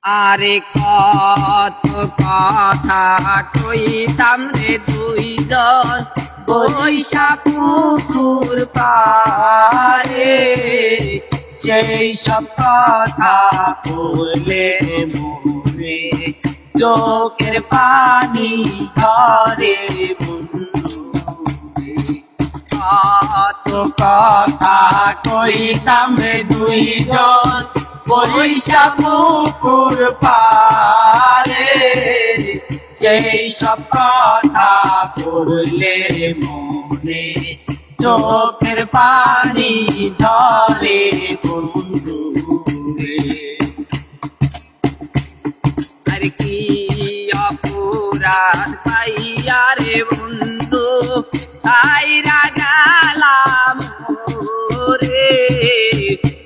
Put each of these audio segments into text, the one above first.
আরে কত কথা কইতাম রে দুইজন বৈশা পুকুর পারে, সেই সব কথা বললে মনে চোখের পানি ধরে কত কথা কইতাম রে দুইজন বৈশা পুকুর পারে, সেই সব কথা বললে মনে চোখের পানি ধরে বন্ধু রে। আর কি অপরাধ পাইয়া রে বন্ধু তাইরা গেলাম রে,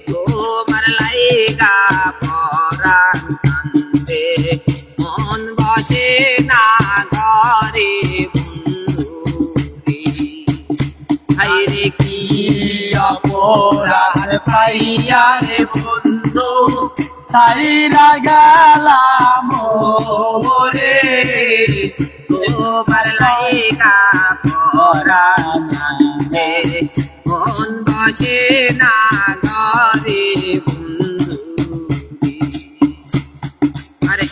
তোমার লাইগা পরাণ কান্দে মন বসে না ঘরে বন্ধু রে। হায়রে কি অপরাধ পাইয়া রে বন্ধু সাইরা গেলাম রে, তোমার লাইগা পরাণ কান্দে মন বসে না ঘরে বন্ধু রে। আরে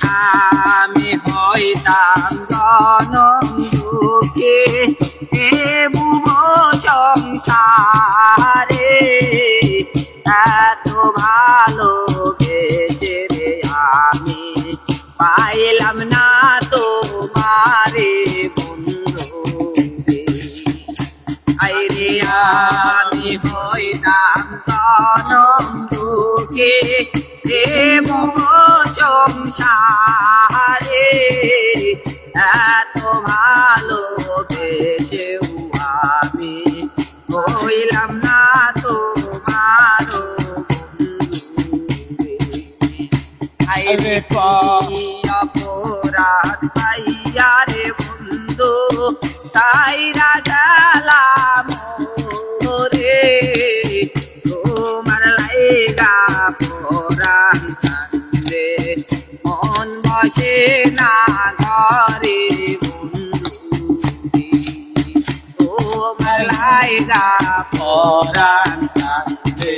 আমি হইতাম জনম দুঃখে এ বুব সংসারে, এত ভালো বেসে রে আমি পাইলাম না তোমারে বন্ধু রে। আইরে আমি হইতাম জনম দুঃখে এ বুব সংসারে, এত ভালো বেসেও আমি হইলাম না তোমার বন্ধু রে। আইরে কি অপরাধ পাইয়া রে বন্ধু তাইরা গেলাম রে, তোমার লাইগা পরাণ কান্দে মন বসে না ঘরে বন্ধু রে। তোমার লাইগা পরাণ কান্দে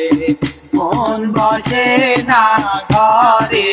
মন বসে না ঘরে।